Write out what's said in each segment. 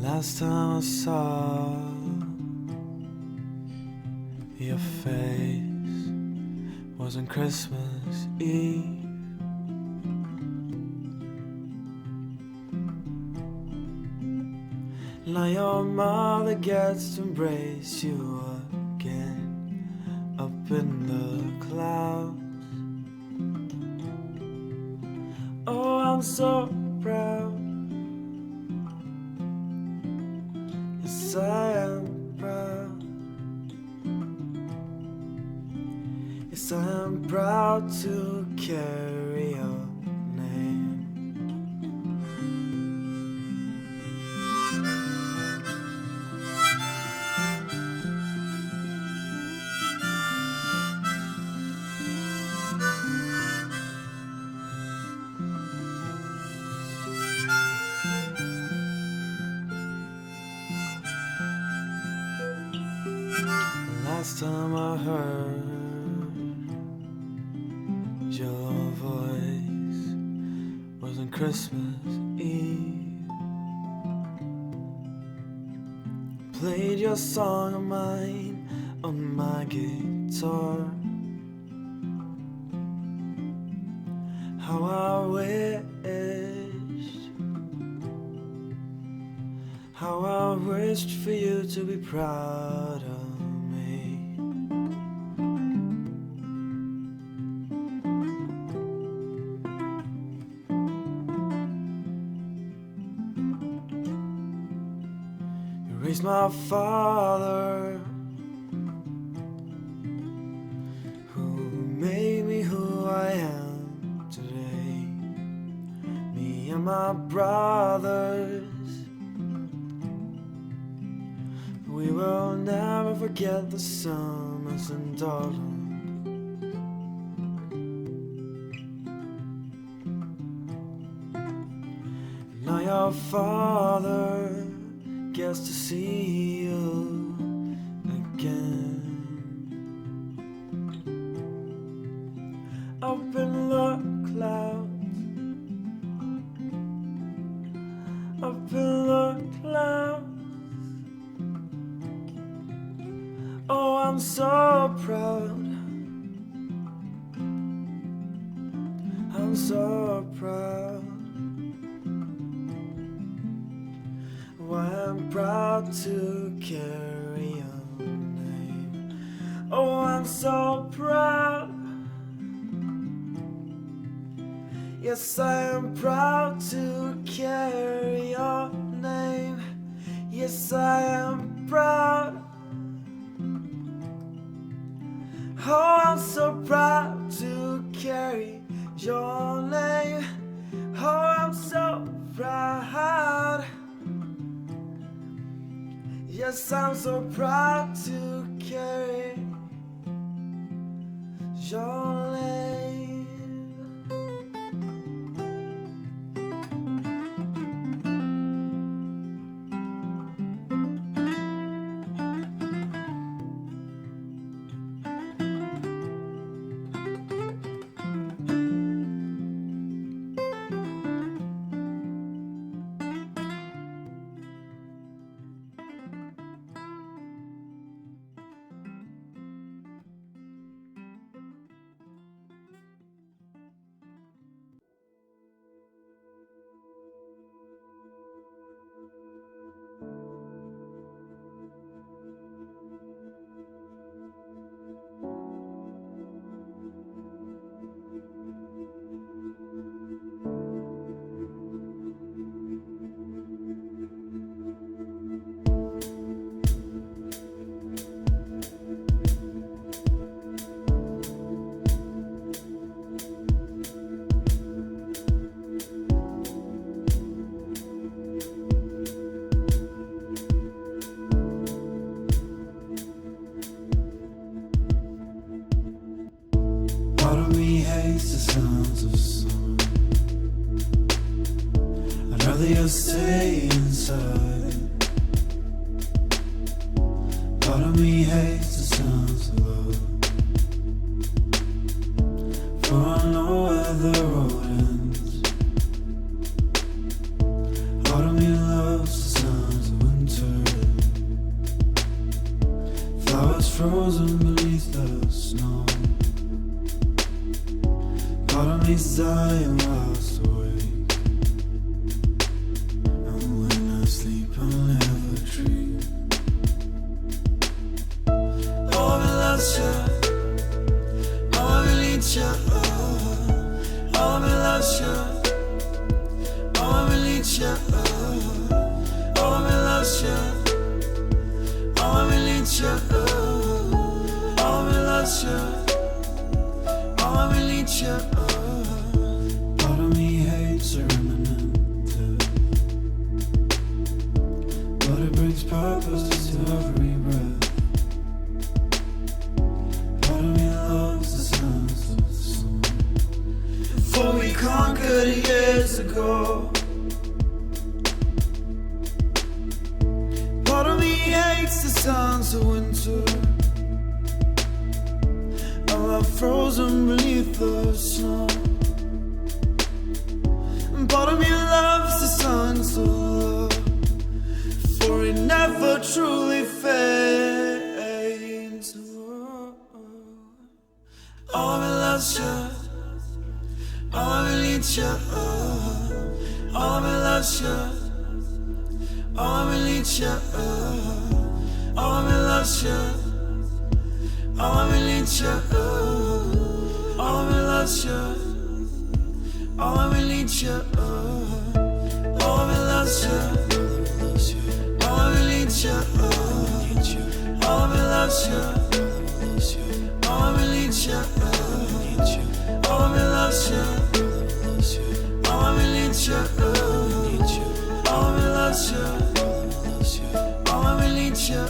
Last time I saw your face was on Christmas Eve. Now your mother gets to embrace you again up in the clouds. Oh, I'm so proud. Yes, I am proud. Yes, I am proud to carry your name. Last time I heard your voice was on Christmas Eve. Played your song of mine on my guitar. how I wished, how I wished for you to be proud of me. You raised my father, who made me who I am today. Me and my brothers, we will never forget the summers in Darling. Now your father gets to see you again. Up in the clouds, up in the clouds. Oh, I'm so proud, I'm so proud. Why I'm proud to carry your name. Oh, I'm so proud. Yes, I am proud to carry your name. Yes, I am proud. Oh, I'm so proud to carry your name. Oh, I'm so proud. Yes, I'm so proud to carry your name. Part of me hates the sounds of summer. I'd rather just stay inside. Part of me hates the sounds of love, for I know where the road ends. Part of me loves the sounds of winter, flowers frozen beneath the snow. Part of me's dying whilst awake, and when I sleep I'll never dream. Oh, I loves you, oh, I need you, oh, I loves you, oh, I need you, oh, I loves you, oh, I need you, oh, I loves you, oh, I need you. Part of me hates a remnant, but it brings purpose to every breath. Part of me loves the sounds of the sun, for we conquered years ago. Part of me hates the sounds of winter, frozen beneath the snow. Part of me loves the signs of love, for it never truly fades. Oh, I loves you, oh, I really need you. Oh, I love you. Oh, I need you. Oh, I love you. Oh, I need you. Oh, I love you. Oh, I need you. Oh, I love you. Oh, I need you. Oh, I love you. Oh, I need you. Oh, I love you. Oh, I need you. Oh, I love you. Oh, I need you.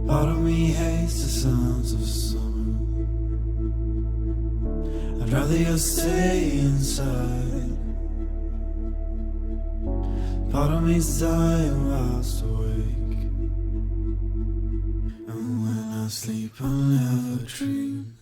Part of me hates the sounds of summer. I'd rather you stay inside. Part of me's dying whilst awake, and when I sleep I'll never dream